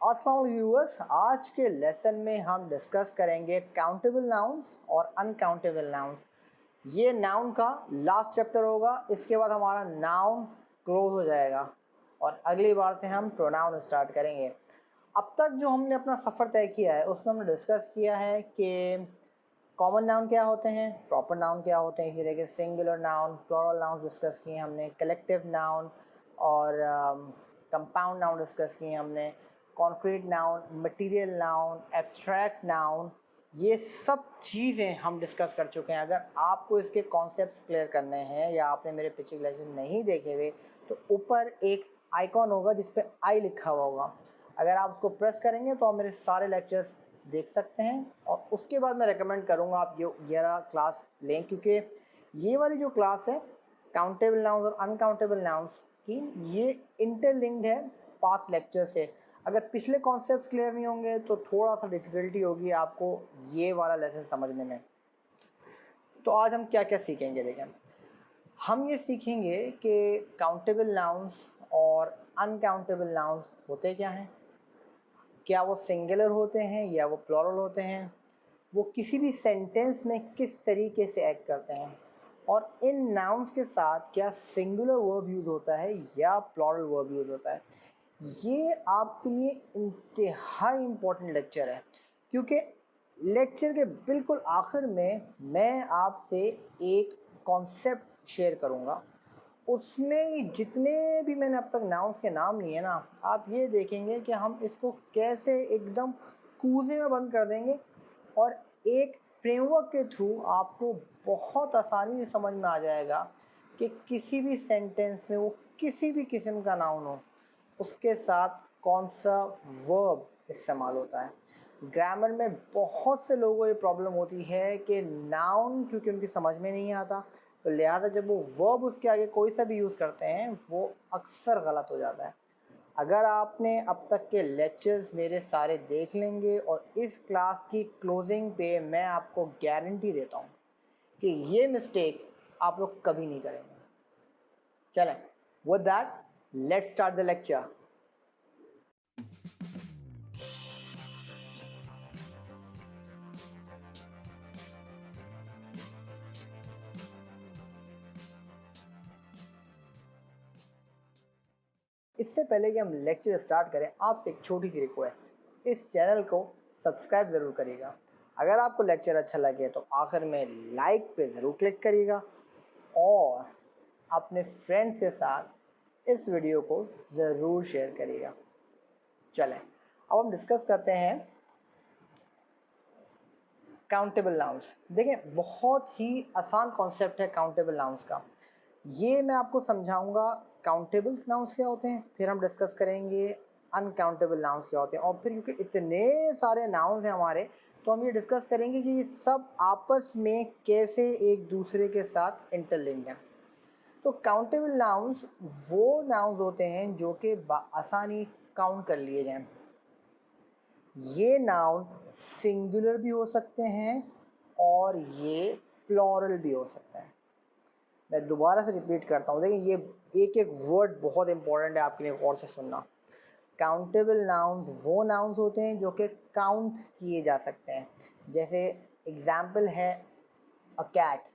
अस्सलाम व्यूअर्स, आज के लेसन में हम डिस्कस करेंगे काउंटेबल नाउन्स और अनकाउंटेबल नाउन्स। ये नाउन का लास्ट चैप्टर होगा, इसके बाद हमारा नाउन क्लोज हो जाएगा और अगली बार से हम प्रोनाउन स्टार्ट करेंगे। अब तक जो हमने अपना सफ़र तय किया है उसमें हमने डिस्कस किया है कि कॉमन नाउन क्या होते हैं, प्रॉपर नाउन क्या होते हैं, इसी तरह के singular noun, plural noun discuss किए हमने, कलेक्टिव नाउन और कंपाउंड नाउन डिस्कस किए हमने, concrete noun, material noun, abstract noun, ये सब चीज़ें हम डिस्कस कर चुके हैं। अगर आपको इसके कॉन्सेप्ट्स क्लियर करने हैं या आपने मेरे पिछले लेक्चर नहीं देखे हुए तो ऊपर एक आइकॉन होगा जिस पे आई लिखा हुआ होगा, अगर आप उसको प्रेस करेंगे तो आप मेरे सारे लेक्चर्स देख सकते हैं। और उसके बाद मैं रेकमेंड करूँगा आप ये क्लास लें, क्योंकि ये वाली जो क्लास है काउंटेबल नाउन्स और अनकाउंटेबल नाउन्स की, ये इंटरलिंक्ड है पास्ट लेक्चर से। अगर पिछले कॉन्सेप्ट्स क्लियर नहीं होंगे तो थोड़ा सा डिफ़िकल्टी होगी आपको ये वाला लेसन समझने में। तो आज हम क्या क्या सीखेंगे, देखें, हम ये सीखेंगे कि काउंटेबल नाउन्स और अनकाउंटेबल नाउन्स होते क्या हैं, क्या वो सिंगुलर होते हैं या वो प्लूरल होते हैं, वो किसी भी सेंटेंस में किस तरीके से एक्ट करते हैं, और इन नाउन्स के साथ क्या सिंगुलर वर्ब यूज़ होता है या प्लूरल वर्ब यूज़ होता है। ये आपके लिए इंतहाई इम्पोर्टेंट लेक्चर है, क्योंकि लेक्चर के बिल्कुल आखिर में मैं आपसे एक कॉन्सेप्ट शेयर करूँगा, उसमें जितने भी मैंने अब तक नाउन्स के नाम लिए ना, आप ये देखेंगे कि हम इसको कैसे एकदम कूजे में बंद कर देंगे और एक फ्रेमवर्क के थ्रू आपको बहुत आसानी से समझ में आ जाएगा कि किसी भी सेंटेंस में वो किसी भी किस्म का नाउन हो उसके साथ कौन सा वर्ब इस्तेमाल होता है। ग्रामर में बहुत से लोगों को ये प्रॉब्लम होती है कि नाउन क्योंकि उनकी समझ में नहीं आता, तो लिहाजा जब वो वर्ब उसके आगे कोई सा भी यूज़ करते हैं वो अक्सर गलत हो जाता है। अगर आपने अब तक के लेक्चर्स मेरे सारे देख लेंगे और इस क्लास की क्लोजिंग पे मैं आपको गारंटी देता हूँ कि ये मिस्टेक आप लोग कभी नहीं करेंगे। चलें, with that let's start the lecture. इससे पहले कि हम लेक्चर स्टार्ट करें, आपसे एक छोटी सी रिक्वेस्ट, इस चैनल को सब्सक्राइब ज़रूर करिएगा। अगर आपको लेक्चर अच्छा लगे तो आखिर में लाइक पे ज़रूर क्लिक करिएगा और अपने फ्रेंड्स के साथ इस वीडियो को ज़रूर शेयर करिएगा। चलें, अब हम डिस्कस करते हैं काउंटेबल नाउन्स। देखें, बहुत ही आसान कॉन्सेप्ट है काउंटेबल नाउन्स का। ये मैं आपको समझाऊंगा काउंटेबल नाउन्स क्या होते हैं, फिर हम डिस्कस करेंगे अनकाउंटेबल नाउन्स क्या होते हैं, और फिर क्योंकि इतने सारे नाउन्स हैं हमारे तो हम ये डिस्कस करेंगे कि ये सब आपस में कैसे एक दूसरे के साथ इंटरलिंक्ड हैं। तो काउंटेबल नाउन्स वो नाउन्स होते हैं जो कि आसानी काउंट कर लिए जाएं। ये नाउन सिंगुलर भी हो सकते हैं और ये प्लूरल भी हो सकता है। मैं दोबारा से रिपीट करता हूँ, देखिए ये एक एक वर्ड बहुत इंपॉर्टेंट है आपके लिए, गौर से सुनना। काउंटेबल नाउन्स वो नाउन्स होते हैं जो कि काउंट किए जा सकते हैं। जैसे एग्जाम्पल है अ कैट।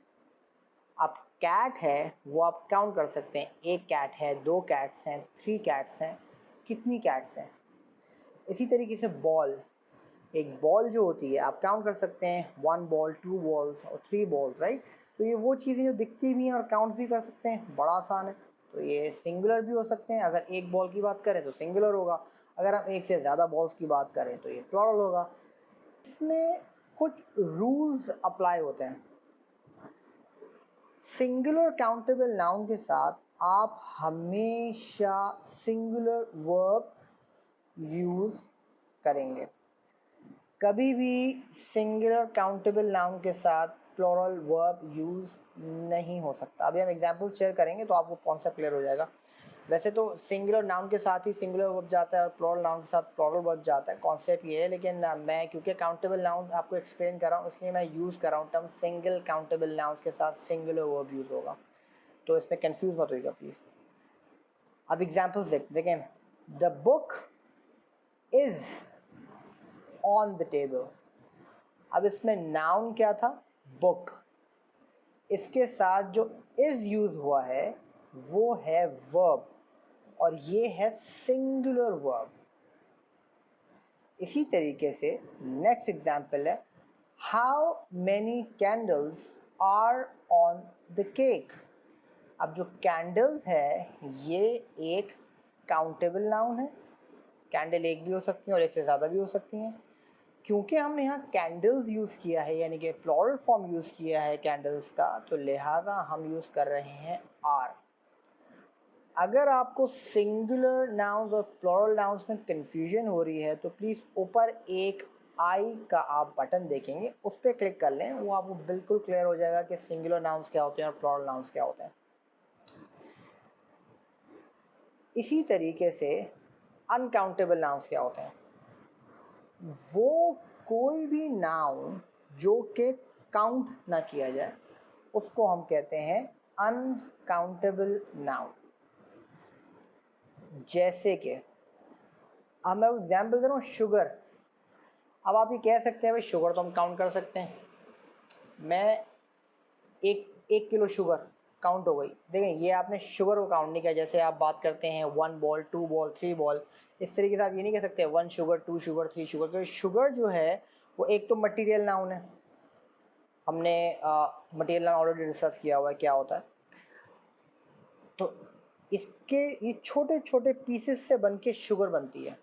अब कैट है वो आप काउंट कर सकते हैं, एक कैट है, दो कैट्स हैं, 3 कैट्स हैं, कितनी कैट्स हैं। इसी तरीके से बॉल, एक बॉल जो होती है आप काउंट कर सकते हैं, 1 बॉल, 2 बॉल्स और 3 बॉल्स, राइट। तो ये वो चीज़ें जो दिखती भी हैं और काउंट भी कर सकते हैं, बड़ा आसान है। तो ये सिंगुलर भी हो सकते हैं, अगर एक बॉल की बात करें तो सिंगुलर होगा, अगर हम एक से ज़्यादा बॉल्स की बात करें तो ये प्लूरल होगा। इसमें कुछ रूल्स अप्लाई होते हैं। सिंगुलर काउंटेबल नाउन के साथ आप हमेशा सिंगुलर वर्ब यूज़ करेंगे, कभी भी सिंगुलर काउंटेबल नाउन के साथ प्लूरल वर्ब यूज़ नहीं हो सकता। अभी हम एग्जांपल शेयर करेंगे तो आपको कॉन्सेप्ट क्लियर हो जाएगा। वैसे तो सिंगुलर नाउन के साथ ही सिंगुलर वर्ब जाता है और प्लूरल नाउन के साथ प्लूरल वर्ब जाता है, कॉन्सेप्ट ये है। लेकिन मैं क्योंकि काउंटेबल नाउन आपको एक्सप्लेन कर रहा हूँ इसलिए मैं यूज़ कर रहा हूँ टर्म सिंगल काउंटेबल नाउन के साथ सिंगुलर वर्ब यूज़ होगा, तो इसमें कन्फ्यूज़ मत होइएगा प्लीज़। अब एग्जाम्पल्स देखें। The book is on the table. अब इसमें नाउन क्या था, बुक, इसके साथ जो इज यूज हुआ है वो है वर्ब, और ये है सिंगुलर वर्ब। इसी तरीके से नेक्स्ट एग्जाम्पल है, how many candles are on the cake. अब जो कैंडल्स है ये एक काउंटेबल नाउन है, कैंडल एक भी हो सकती है और एक से ज़्यादा भी हो सकती हैं। क्योंकि हमने यहाँ कैंडल्स यूज़ किया है, यानी कि प्लूरल फॉर्म यूज़ किया है कैंडल्स का, तो लिहाजा हम यूज़ कर रहे हैं आर। अगर आपको सिंगुलर नाउन्स और प्लूरल नाउन्स में कन्फ्यूजन हो रही है तो प्लीज़ ऊपर एक आई का आप बटन देखेंगे, उस पर क्लिक कर लें, वो आपको बिल्कुल क्लियर हो जाएगा कि सिंगुलर नाउन्स क्या होते हैं और प्लूरल नाउन्स क्या होते हैं। इसी तरीके से अनकाउंटेबल नाउन्स क्या होते हैं, वो कोई भी नाउन जो कि काउंट ना किया जाए उसको हम कहते हैं अनकाउंटेबल नाउन। जैसे कि अब मैं एग्जाम्पल दे रहा हूँ, शुगर। अब आप ये कह सकते हैं भाई शुगर तो हम काउंट कर सकते हैं, मैं एक किलो शुगर काउंट हो गई। देखें ये आपने शुगर को काउंट नहीं किया, जैसे आप बात करते हैं 1 बॉल 2 बॉल 3 बॉल, इस तरीके से आप ये नहीं कह सकते 1 शुगर 2 शुगर 3 शुगर, क्योंकि शुगर जो है वो एक तो मटीरियल नाउन है, हमने मटीरियल नाउन ऑलरेडी डिस्कस किया हुआ है क्या होता है। तो इसके ये छोटे छोटे पीसेस से बन के शुगर बनती है।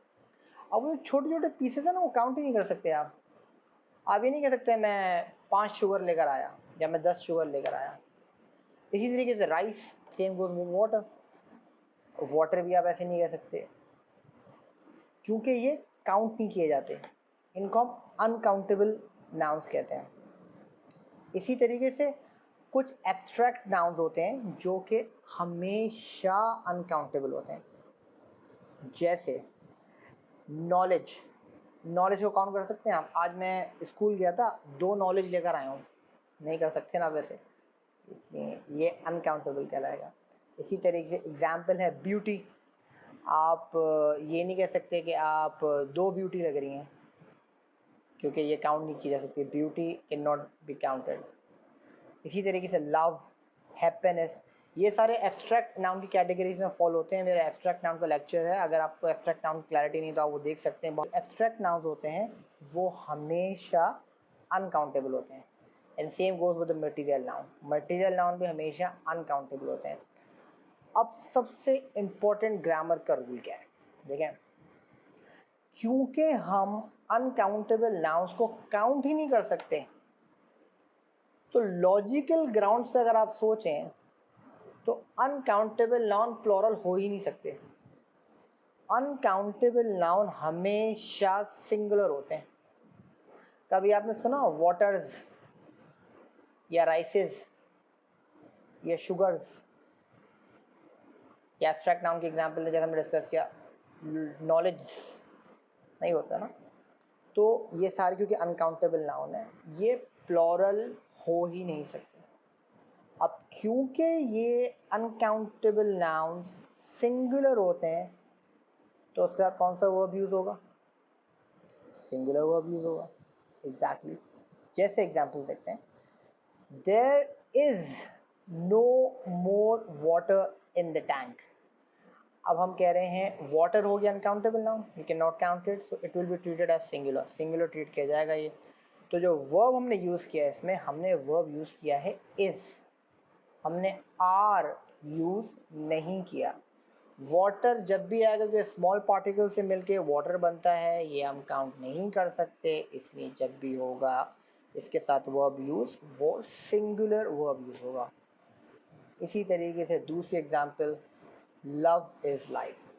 अब वो छोटे छोटे पीसेस है ना, वो काउंट ही नहीं कर सकते आप ये नहीं कह सकते मैं 5 शुगर लेकर आया या मैं 10 शुगर लेकर आया। इसी तरीके से राइस, सेम गोज वाटर भी आप ऐसे नहीं कह सकते, क्योंकि ये काउंट नहीं किए जाते, इनको हम अनकाउंटेबल नाउन्स कहते हैं। इसी तरीके से कुछ एब्स्ट्रैक्ट नाउन्स होते हैं जो कि हमेशा अनकाउंटेबल होते हैं। जैसे नॉलेज को काउंट कर सकते हैं आप। आज मैं स्कूल गया था, 2 नॉलेज लेकर आया हूँ, नहीं कर सकते ना वैसे, इसलिए ये अनकाउंटेबल कहलाएगा। इसी तरीके से एग्जाम्पल है ब्यूटी। आप ये नहीं कह सकते कि आप 2 ब्यूटी लग रही हैं, क्योंकि ये काउंट नहीं की जा सकती, beauty can not be counted. इसी तरीके से लव, हैप्पीनेस, ये सारे एब्स्ट्रैक्ट नाउन की कैटेगरीज में फॉल होते हैं। मेरा एब्स्ट्रैक्ट नाउन का लेक्चर है, अगर आपको एब्स्ट्रैक्ट नाउन क्लैरिटी नहीं तो आप वो देख सकते हैं। एब्स्ट्रैक्ट नाउन होते हैं वो हमेशा अनकाउंटेबल होते हैं, and same goes with the material noun भी हमेशा अनकाउंटेबल होते हैं। अब सबसे इम्पोर्टेंट ग्रामर का रूल क्या है, देखें, क्योंकि हम अनकाउंटेबल नाउन्स को काउंट ही नहीं कर सकते, तो लॉजिकल ग्राउंड्स पे अगर आप सोचें तो अनकाउंटेबल नाउन प्लूरल हो ही नहीं सकते। अनकाउंटेबल नाउन हमेशा सिंगुलर होते हैं। कभी आपने सुना वाटर्स या राइसेस या शुगर्स, या एब्स्ट्रैक्ट नाउन की एग्जांपल जैसे हमने डिस्कस किया, नॉलेज नहीं होता ना। तो ये सारे क्योंकि अनकाउंटेबल नाउन है, ये प्लूरल हो ही नहीं सकते। अब क्योंकि ये अनकाउंटेबल नाउन्स सिंगुलर होते हैं तो उसके साथ कौन सा वर्ब यूज़ होगा, सिंगुलर वर्ब यूज़ होगा। एग्जैक्टली जैसे एग्जांपल देखते हैं, there is no more water in the tank. अब हम कह रहे हैं वाटर हो गया uncountable noun, we can not count it, so it will be treated as singular treat किया जाएगा ये। तो जो वर्ब हमने यूज़ किया है इसमें, हमने वर्ब यूज़ किया है इज़, हमने आर यूज़ नहीं किया। वाटर जब भी आएगा कि स्मॉल पार्टिकल से मिलके वाटर बनता है, ये हम काउंट नहीं कर सकते, इसलिए जब भी होगा इसके साथ वर्ब यूज़, वो सिंगुलर वर्ब यूज़ होगा। इसी तरीके से दूसरी example, love is life.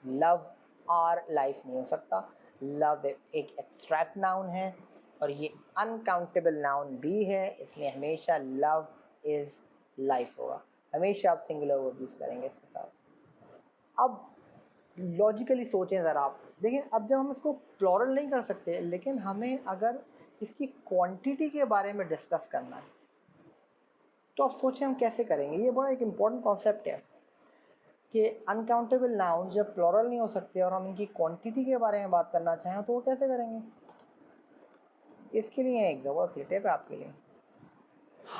Love our life नहीं हो सकता, लव एक एब्स्ट्रैक्ट नाउन है और ये अनकाउंटेबल नाउन भी है, इसलिए हमेशा लव इज़ लाइफ होगा। हमेशा आप सिंगुलर वर्ब यूज़ करेंगे इसके साथ। अब लॉजिकली सोचें ज़रा आप, देखिए अब जब हम इसको प्लूरल नहीं कर सकते, लेकिन हमें अगर इसकी क्वांटिटी के बारे में डिस्कस करना है तो आप सोचें हम कैसे करेंगे। ये बड़ा एक इम्पॉर्टेंट कॉन्सेप्ट है कि अनकाउंटेबल नाउन जब प्लूरल नहीं हो सकते और हम इनकी क्वांटिटी के बारे में बात करना चाहें तो वो कैसे करेंगे? इसके लिए एक ज़बरदस्त टिप है आपके लिए।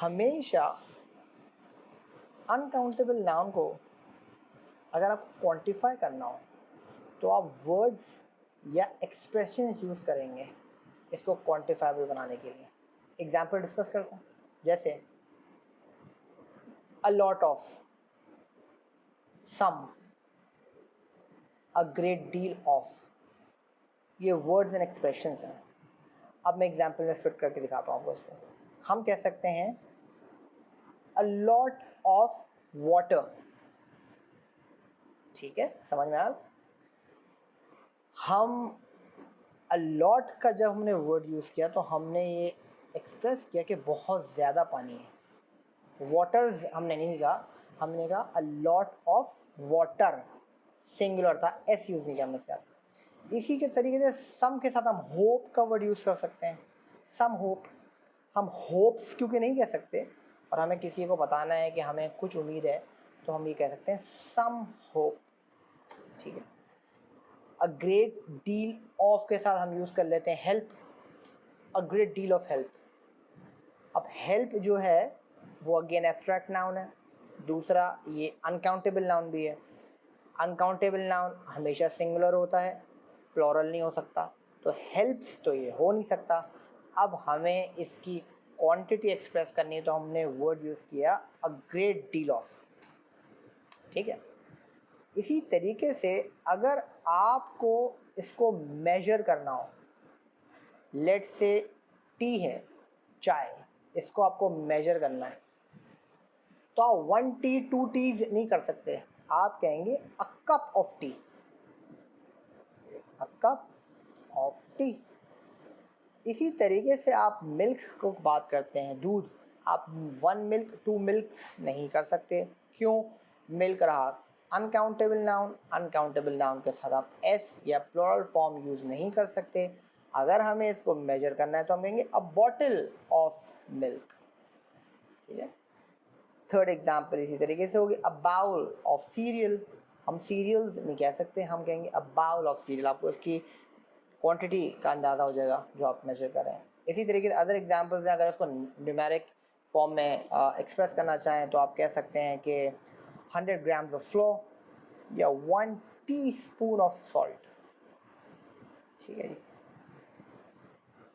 हमेशा अनकाउंटेबल नाउन को अगर आपको क्वांटिफाई करना हो तो आप वर्ड्स या एक्सप्रेशंस यूज़ करेंगे इसको क्वांटिफाइबल बनाने के लिए। एग्जाम्पल डिस्कस करते हैं, जैसे a lot of, some, a great deal of, ये वर्ड्स एंड एक्सप्रेशंस हैं। अब मैं एग्जाम्पल में फिट करके दिखाता हूँ आपको इसको। हम कह सकते हैं अ लॉट ऑफ वाटर, ठीक है, समझ में आया? हम अ लॉट का जब हमने वर्ड यूज़ किया तो हमने ये एक्सप्रेस किया कि बहुत ज़्यादा पानी है। वाटर्स हमने नहीं कहा, हमने कहा अ लॉट ऑफ वाटर, सिंगुलर था, एस यूज़ नहीं किया हमने इसके साथ। इसी के तरीके से सम के साथ हम होप का वर्ड यूज़ कर सकते हैं, सम होप। हम होप्स क्योंकि नहीं कह सकते और हमें किसी को बताना है कि हमें कुछ उम्मीद है तो हम ये कह सकते हैं सम होप, ठीक है। अ ग्रेट डील ऑफ के साथ हम यूज़ कर लेते हैं help, a great deal of help. अब हेल्प जो है वो अगेन एब्स्ट्रैक्ट नाउन है, दूसरा ये अनकाउंटेबल नाउन भी है। अनकाउंटेबल नाउन हमेशा सिंगुलर होता है, प्लूरल नहीं हो सकता, तो हेल्प्स तो ये हो नहीं सकता। अब हमें इसकी क्वांटिटी एक्सप्रेस करनी है तो हमने वर्ड यूज़ किया अ ग्रेट डील ऑफ, ठीक है। इसी तरीके से अगर आपको इसको मेजर करना हो, लेट से टी है, चाय, इसको आपको मेजर करना है तो आप 1 टी 2 टीज नहीं कर सकते, आप कहेंगे a cup of T, a cup of T. इसी तरीके से आप मिल्क को बात करते हैं, दूध, आप 1 मिल्क 2 मिल्क नहीं कर सकते, क्यों? मिल्क रहा अनकाउंटेबल नाउन, अनकाउंटेबल नाउन के साथ आप एस या प्लूरल फॉर्म यूज़ नहीं कर सकते। अगर हमें इसको मेजर करना है तो हम कहेंगे अ बॉटल ऑफ मिल्क, ठीक है। थर्ड एग्जाम्पल इसी तरीके से होगी अ बाउल ऑफ सीरियल, हम सीरियल्स नहीं कह सकते, हम कहेंगे अ बाउल ऑफ सीरियल, आपको इसकी क्वांटिटी का अंदाज़ा हो जाएगा जो आप मेजर कर रहे हैं। इसी तरीके से अदर एग्जांपल्स हैं, अगर उसको न्यूमेरिक फॉर्म में एक्सप्रेस करना चाहें तो आप कह सकते हैं कि 100 ग्राम्स ऑफ फ्लोर या 1 टीस्पून ऑफ सॉल्ट, ठीक है जी।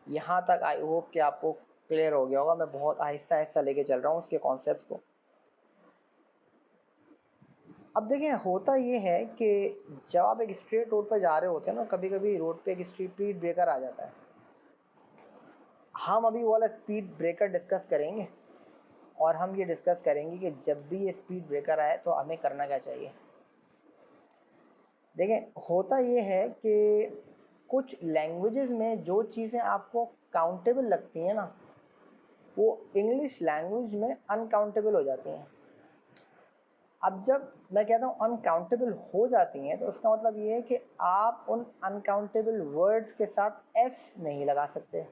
यहाँ तक आई होप कि आपको क्लियर हो गया होगा, मैं बहुत आहिस्ता आहिस्ता लेके चल रहा हूँ उसके कॉन्सेप्ट्स को। अब देखें, होता ये है कि जब आप एक स्ट्रेट रोड पर जा रहे होते हैं ना, कभी कभी रोड पे एक स्पीड ब्रेकर आ जाता है। हम अभी वो वाला स्पीड ब्रेकर डिस्कस करेंगे और हम ये डिस्कस करेंगे कि जब भी ये स्पीड ब्रेकर आए तो हमें करना क्या चाहिए। देखें, होता ये है कि कुछ लैंग्वेजेस में जो चीज़ें आपको काउंटेबल लगती हैं ना, वो इंग्लिश लैंग्वेज में अनकाउंटेबल हो जाती हैं। अब जब मैं कहता हूँ अनकाउंटेबल हो जाती हैं तो उसका मतलब ये है कि आप उन अनकाउंटेबल वर्ड्स के साथ एस नहीं लगा सकते।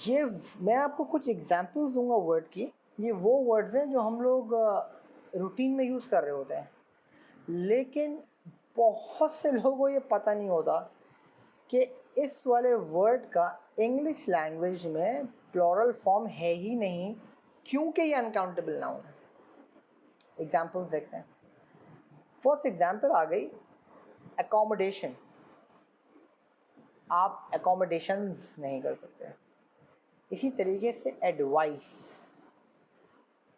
ये मैं आपको कुछ एग्जांपल्स दूंगा वर्ड की, ये वो वर्ड्स हैं जो हम लोग रूटीन में यूज़ कर रहे होते हैं, लेकिन बहुत से लोगों को ये पता नहीं होता कि इस वाले वर्ड का इंग्लिश लैंग्वेज में प्लूरल फॉर्म है ही नहीं, क्योंकि ये अनकाउंटेबल नाउन है। एग्जांपल्स देखते हैं। फर्स्ट एग्जांपल आ गई एकोमोडेशन, आप एकोमोडेशंस नहीं कर सकते। इसी तरीके से एडवाइस,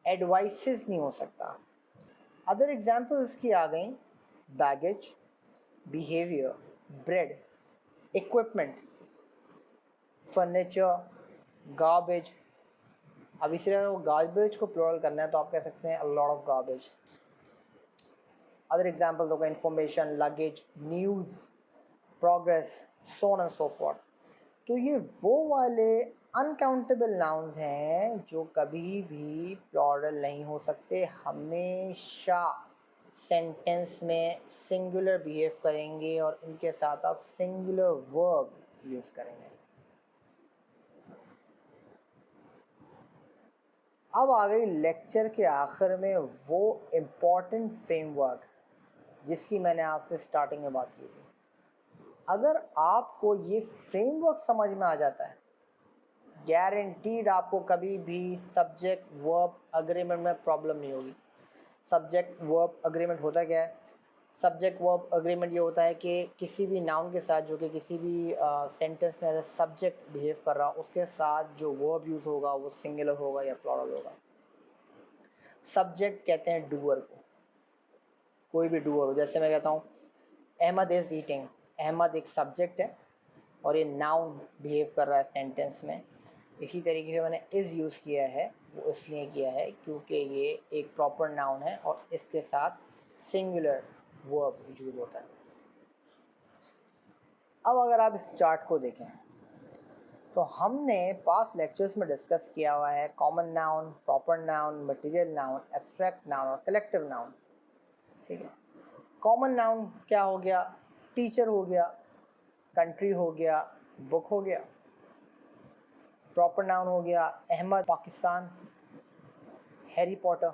एडवाइसेस नहीं हो सकता। अदर एग्जांपल्स की आ गई baggage, behaviour, bread, equipment, furniture, garbage. अब इसी तरह गार्बेज को प्लूरल करना है तो आप कह सकते हैं अ lot of garbage. Other examples हो गए information, luggage, news, progress, so on and so forth. तो ये वो वाले अनकाउंटेबल नाउन्स हैं जो कभी भी प्लूरल नहीं हो सकते, हमेशा सेंटेंस में सिंगुलर बिहेव करेंगे और इनके साथ आप सिंगुलर वर्ब यूज़ करेंगे। अब आ गई लेक्चर के आखिर में वो इम्पॉर्टेंट फ्रेमवर्क जिसकी मैंने आपसे स्टार्टिंग में बात की थी। अगर आपको ये फ्रेमवर्क समझ में आ जाता है, गारंटीड आपको कभी भी सब्जेक्ट वर्ब अग्रीमेंट में प्रॉब्लम नहीं होगी। सब्जेक्ट वर्ब अग्रीमेंट होता क्या है? सब्जेक्ट वर्ब अग्रीमेंट ये होता है कि किसी भी नाउन के साथ जो कि किसी भी सेंटेंस में एज ए सब्जेक्ट बिहेव कर रहा, उसके साथ जो वर्ब यूज़ होगा वो सिंगुलर होगा या प्लूरल होगा। सब्जेक्ट कहते हैं डूअर को, कोई भी डूअर हो। जैसे मैं कहता हूँ अहमद इज़ ईटिंग, अहमद एक सब्जेक्ट है और ये नाउन बिहेव कर रहा है सेंटेंस में। इसी तरीके से मैंने इज़ यूज़ किया है, वो इसलिए किया है क्योंकि ये एक प्रॉपर नाउन है और इसके साथ सिंगुलर वर्ब यूज होता है। अब अगर आप इस चार्ट को देखें तो हमने पास्ट लेक्चर्स में डिस्कस किया हुआ है common noun, proper noun, material noun, abstract noun और कलेक्टिव नाउन। ठीक है, कॉमन नाउन क्या हो गया? टीचर हो गया, कंट्री हो गया, बुक हो गया। प्रॉपर नाउन हो गया Ahmad Pakistan, Harry Potter.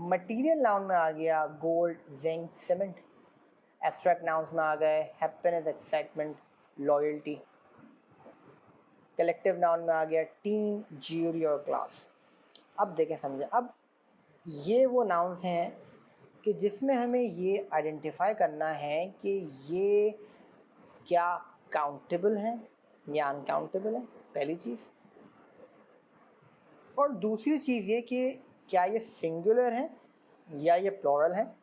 Material noun में आ गया gold, zinc, cement. Abstract nouns में आ गए happiness, excitement, loyalty. Collective noun में आ गया टीम, ज्यूरी और क्लास। अब देखें समझें, अब ये वो नाउन्स हैं कि जिसमें हमें ये आइडेंटिफाई करना है कि ये क्या काउंटेबल हैं या अनकाउंटेबल है, पहली चीज़। और दूसरी चीज़ ये कि क्या ये सिंगुलर हैं या ये प्लूरल हैं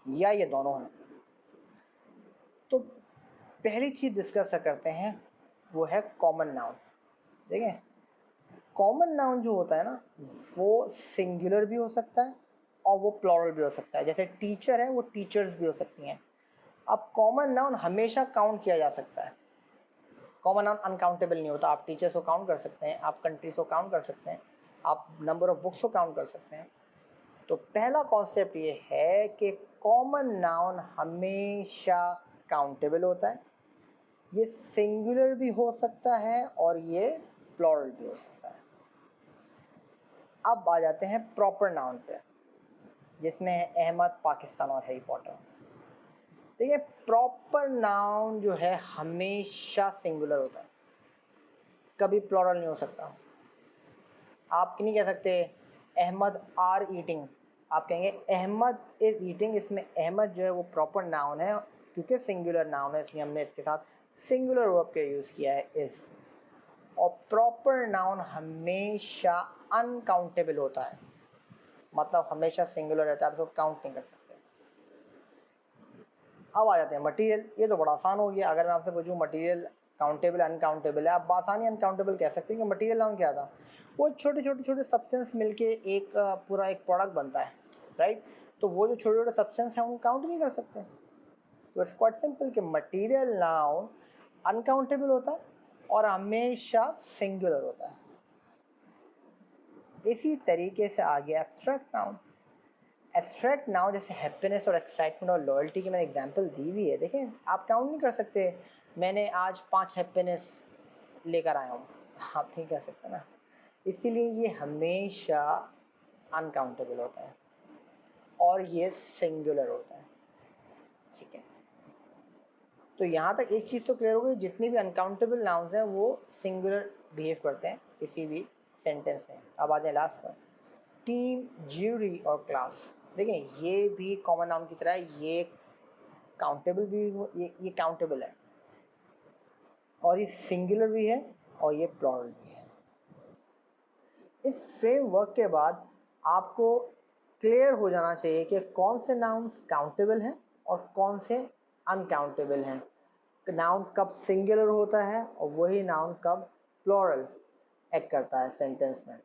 या ये दोनों हैं। तो पहली चीज़ डिस्कस करते हैं वो है कॉमन नाउन। देखें, कॉमन नाउन जो होता है ना वो सिंगुलर भी हो सकता है और वो प्लूरल भी हो सकता है। जैसे टीचर है वो टीचर्स भी हो सकती हैं। अब कॉमन नाउन हमेशा काउंट किया जा सकता है, कॉमन नाउन अनकाउंटेबल नहीं होता। आप टीचर्स को काउंट कर सकते हैं, आप कंट्रीज को काउंट कर सकते हैं, आप नंबर ऑफ बुक्स को काउंट कर सकते हैं। तो पहला कॉन्सेप्ट ये है कि कॉमन नाउन हमेशा काउंटेबल होता है। ये सिंगुलर भी हो सकता है और ये प्लूरल भी हो सकता है। अब आ जाते हैं प्रॉपर नाउन पे, जिसमें है अहमद, पाकिस्तान और हैरी पॉटर। देखिए, प्रॉपर नाउन जो है हमेशा सिंगुलर होता है, कभी प्लूरल नहीं हो सकता। आप नहीं कह सकते अहमद आर ईटिंग, आप कहेंगे अहमद इज़ ईटिंग। इसमें अहमद जो है वो प्रॉपर नाउन है, क्योंकि सिंगुलर नाउन है इसलिए हमने इसके साथ सिंगुलर वर्ब का यूज़ किया है इज़। और प्रॉपर नाउन हमेशा अनकाउंटेबल होता है, मतलब हमेशा सिंगुलर रहता है, आप इसको काउंट नहीं कर सकते। अब आ जाते हैं मटेरियल। ये तो बड़ा आसान हो गया। अगर मैं आपसे पूछूं मटेरियल काउंटेबल अनकाउंटेबल है, आप आसानी अनकाउंटेबल कह सकते हैं कि मटेरियल नाउन क्या था? वो छोटे छोटे छोटे सब्सटेंस मिलके एक पूरा एक प्रोडक्ट बनता है, राइट? तो वो जो छोटे छोटे सब्सटेंस हैं उनको काउंट नहीं कर सकते। तो इट्स क्वाइट सिंपल कि मटेरियल नाउन अनकाउंटेबल होता है और हमेशा सिंगुलर होता है। इसी तरीके से आ गया एब्स्ट्रैक्ट नाउन। एब्स्ट्रैक्ट नाउन जैसे हैप्पीनेस और एक्साइटमेंट और लॉयल्टी की मैंने एग्जांपल दी हुई है। देखें, आप काउंट नहीं कर सकते मैंने आज 5 हैप्पीनेस लेकर आया हूँ, आप नहीं कर सकते ना। इसीलिए ये हमेशा अनकाउंटेबल होता है और ये सिंगुलर होता है। ठीक है, तो यहाँ तक एक चीज़ तो क्लियर हो गई, जितनी भी अनकाउंटेबल नाउन्स हैं वो सिंगुलर बिहेव करते हैं किसी भी सेंटेंस में। अब आ जाए लास्ट पर, टीम, ज्यूरी और क्लास। देखें, ये भी कॉमन नाउन की तरह है, ये काउंटेबल भी हो, ये काउंटेबल है और ये सिंगुलर भी है और ये प्लूरल भी है। इस फ्रेमवर्क के बाद आपको क्लियर हो जाना चाहिए कि कौन से नाउन्स काउंटेबल हैं और कौन से अनकाउंटेबल हैं, नाउन कब सिंगुलर होता है और वही नाउन कब प्लूरल एक्ट करता है सेंटेंस में।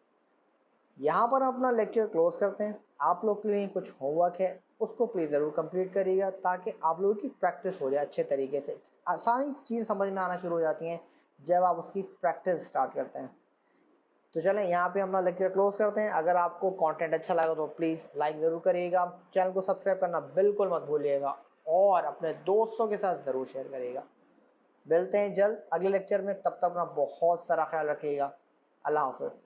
यहाँ पर अपना लेक्चर क्लोज करते हैं। आप लोग के लिए कुछ होमवर्क है, उसको प्लीज़ ज़रूर कंप्लीट करिएगा ताकि आप लोगों की प्रैक्टिस हो जाए अच्छे तरीके से। आसानी से चीज़ समझ में आना शुरू हो जाती हैं जब आप उसकी प्रैक्टिस स्टार्ट करते हैं। तो चलें, यहाँ पे अपना लेक्चर क्लोज करते हैं। अगर आपको कंटेंट अच्छा लगा तो प्लीज़ लाइक ज़रूर करिएगा, चैनल को सब्सक्राइब करना बिल्कुल मत भूलिएगा और अपने दोस्तों के साथ ज़रूर शेयर करिएगा। मिलते हैं जल्द अगले लेक्चर में, तब तक अपना बहुत सारा ख्याल रखिएगा। अल्लाह हाफ़िज़।